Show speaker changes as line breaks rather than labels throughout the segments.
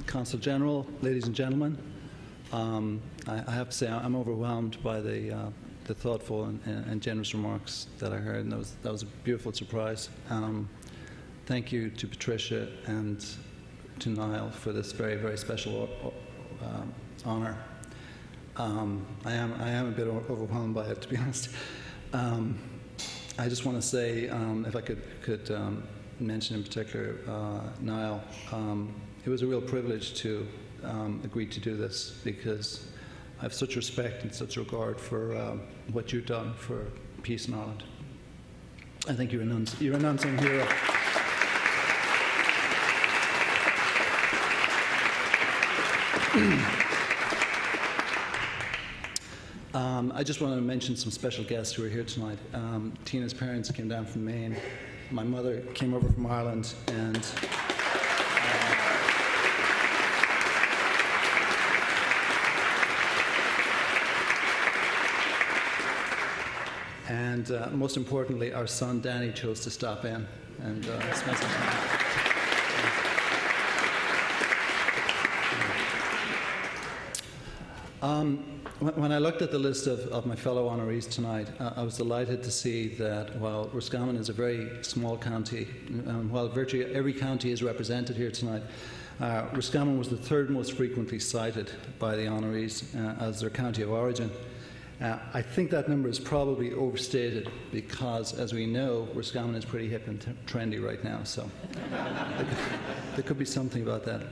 Consul General, ladies and gentlemen, I have to say I'm overwhelmed by the thoughtful and generous remarks that I heard, and that was a beautiful surprise. Thank you to Patricia and to Niall for this very, very special honour. I am a bit overwhelmed by it, to be honest. I just want to say, if I could mention in particular Niall, it was a real privilege to agree to do this, because I have such respect and such regard for what you've done for peace in Ireland. I think you're an unsung hero. I just want to mention some special guests who are here tonight. Tina's parents came down from Maine. My mother came over from Ireland, and most importantly, our son Danny chose to stop in and spend some time. When I looked at the list of my fellow honorees tonight, I was delighted to see that while Roscommon is a very small county, while virtually every county is represented here tonight, Roscommon was the third most frequently cited by the honorees as their county of origin. I think that number is probably overstated, because, as we know, Roscommon is pretty hip and trendy right now, so there could be something about that.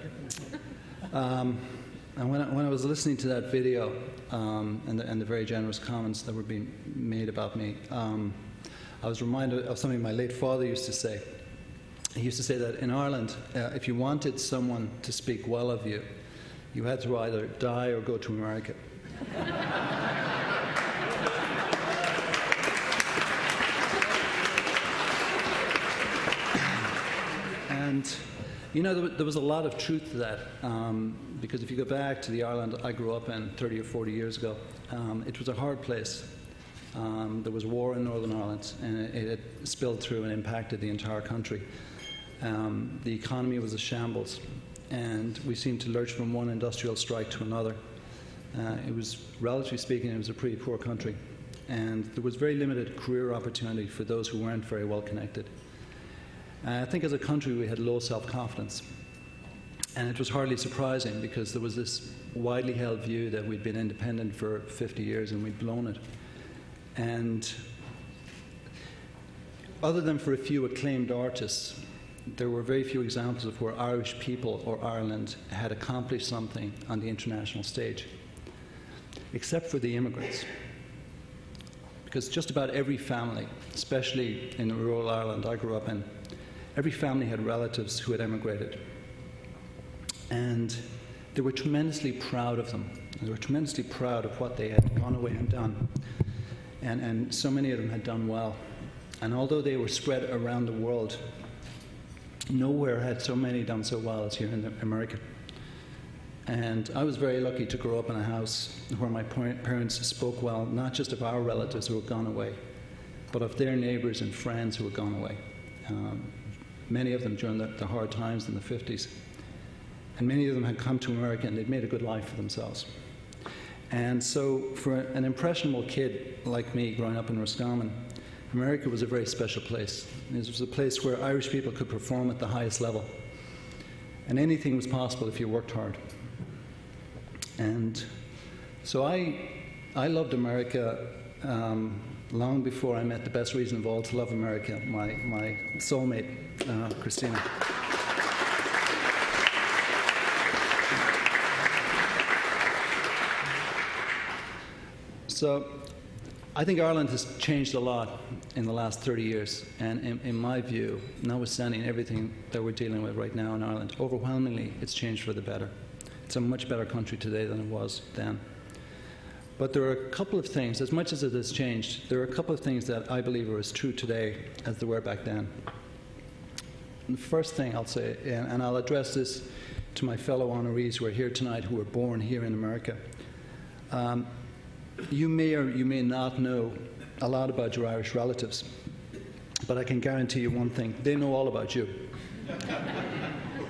And when I was listening to that video and the very generous comments that were being made about me, I was reminded of something my late father used to say. He used to say that in Ireland, if you wanted someone to speak well of you, you had to either die or go to America. And you know, there was a lot of truth to that, because if you go back to the Ireland I grew up in 30 or 40 years ago, it was a hard place. There was war in Northern Ireland, and it had spilled through and impacted the entire country. The economy was a shambles, and we seemed to lurch from one industrial strike to another. It was, relatively speaking, it was a pretty poor country, and there was very limited career opportunity for those who weren't very well connected. I think as a country we had low self-confidence, and it was hardly surprising, because there was this widely held view that we'd been independent for 50 years and we'd blown it. And other than for a few acclaimed artists, there were very few examples of where Irish people or Ireland had accomplished something on the international stage, except for the immigrants. Because just about every family, especially in rural Ireland I grew up in, every family had relatives who had emigrated. And they were tremendously proud of them. They were tremendously proud of what they had gone away and done. And so many of them had done well. And although they were spread around the world, nowhere had so many done so well as here in America. And I was very lucky to grow up in a house where my parents spoke well, not just of our relatives who had gone away, but of their neighbours and friends who had gone away. Many of them during the hard times in the 50s. And many of them had come to America and they'd made a good life for themselves. And so for an impressionable kid like me growing up in Roscommon, America was a very special place. It was a place where Irish people could perform at the highest level. And anything was possible if you worked hard. And so I loved America long before I met the best reason of all to love America, my soulmate, Christina. So I think Ireland has changed a lot in the last 30 years, and in my view, notwithstanding everything that we're dealing with right now in Ireland, overwhelmingly it's changed for the better. It's a much better country today than it was then. But there are a couple of things, as much as it has changed, there are a couple of things that I believe are as true today as they were back then. And the first thing I'll say, and I'll address this to my fellow honorees who are here tonight who were born here in America. You may or you may not know a lot about your Irish relatives, but I can guarantee you one thing: they know all about you.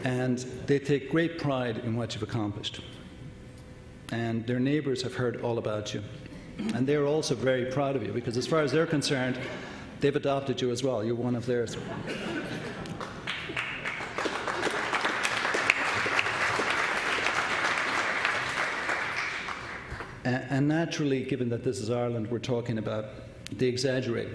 And they take great pride in what you've accomplished. And their neighbours have heard all about you. And they're also very proud of you, because as far as they're concerned, they've adopted you as well. You're one of theirs. And naturally, given that this is Ireland we're talking about, they exaggerate.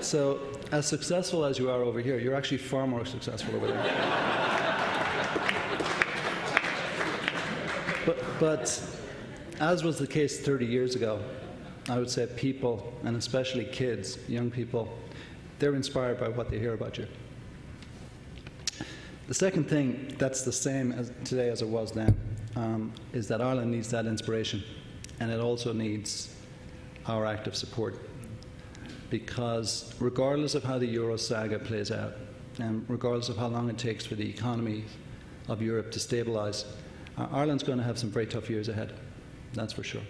So, as successful as you are over here, you're actually far more successful over there. But as was the case 30 years ago, I would say people, and especially kids, young people, they're inspired by what they hear about you. The second thing that's the same as today as it was then is that Ireland needs that inspiration, and it also needs our active support. Because regardless of how the Euro saga plays out, and regardless of how long it takes for the economy of Europe to stabilise, Ireland's going to have some very tough years ahead, that's for sure.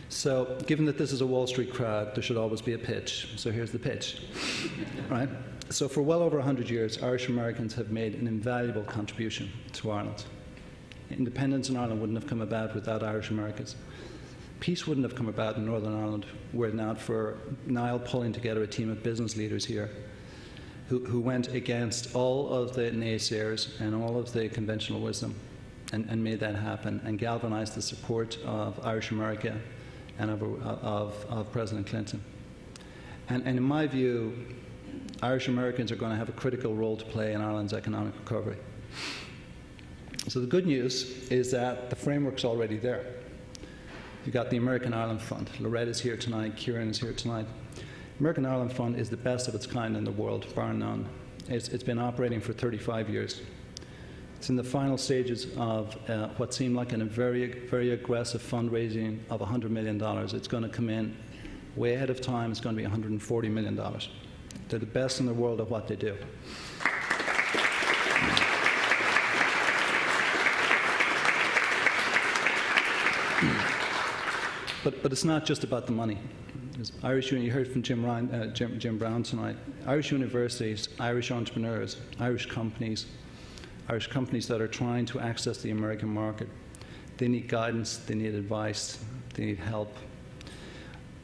So, given that this is a Wall Street crowd, there should always be a pitch. So here's the pitch, right? So for well over 100 years, Irish Americans have made an invaluable contribution to Ireland. Independence in Ireland wouldn't have come about without Irish Americans. Peace wouldn't have come about in Northern Ireland were it not for Niall pulling together a team of business leaders here who went against all of the naysayers and all of the conventional wisdom and made that happen and galvanized the support of Irish America and of President Clinton. And in my view, Irish Americans are going to have a critical role to play in Ireland's economic recovery. So the good news is that the framework's already there. You've got the American Ireland Fund. Lorette is here tonight, Kieran is here tonight. American Ireland Fund is the best of its kind in the world, bar none. It's been operating for 35 years. It's in the final stages of what seemed like a very, very aggressive fundraising of $100 million. It's going to come in way ahead of time. It's going to be $140 million. They're the best in the world at what they do. But it's not just about the money. Irish, you heard from Jim Brown tonight. Irish universities, Irish entrepreneurs, Irish companies that are trying to access the American market. They need guidance, they need advice, they need help.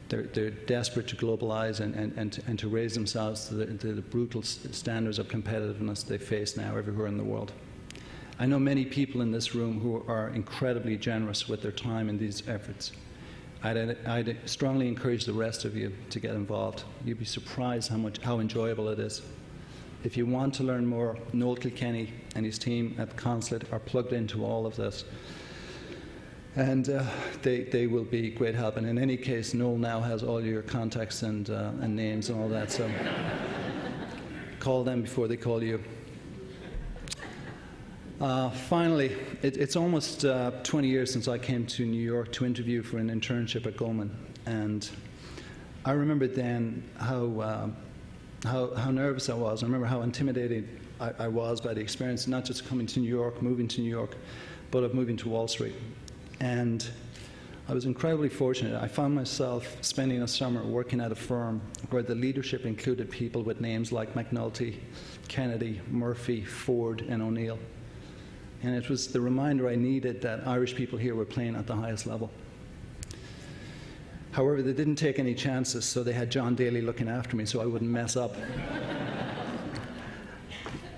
They're desperate to globalize and to raise themselves to the brutal standards of competitiveness they face now everywhere in the world. I know many people in this room who are incredibly generous with their time in these efforts. I'd strongly encourage the rest of you to get involved. You'd be surprised how enjoyable it is. If you want to learn more, Noel Kilkenny and his team at the consulate are plugged into all of this. And they will be great help. And in any case, Noel now has all your contacts and names and all that, so call them before they call you. Finally, it's almost 20 years since I came to New York to interview for an internship at Goldman. And I remember then how nervous I was. I remember how intimidated I was by the experience, not just coming to New York, moving to New York, but of moving to Wall Street. And I was incredibly fortunate. I found myself spending a summer working at a firm where the leadership included people with names like McNulty, Kennedy, Murphy, Ford, and O'Neill. And it was the reminder I needed that Irish people here were playing at the highest level. However, they didn't take any chances, so they had John Daly looking after me so I wouldn't mess up.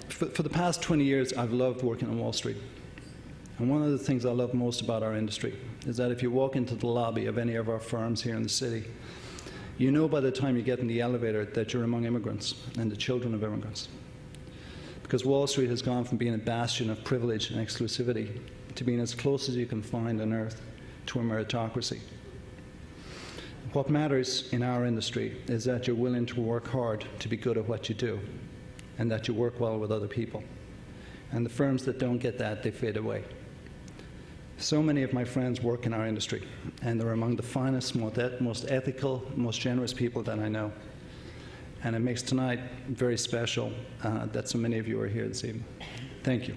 For the past 20 years, I've loved working on Wall Street. And one of the things I love most about our industry is that if you walk into the lobby of any of our firms here in the city, you know by the time you get in the elevator that you're among immigrants and the children of immigrants. Because Wall Street has gone from being a bastion of privilege and exclusivity to being as close as you can find on earth to a meritocracy. What matters in our industry is that you're willing to work hard to be good at what you do and that you work well with other people. And the firms that don't get that, they fade away. So many of my friends work in our industry, and they're among the finest, most ethical, most generous people that I know. And it makes tonight very special that so many of you are here this evening. Thank you.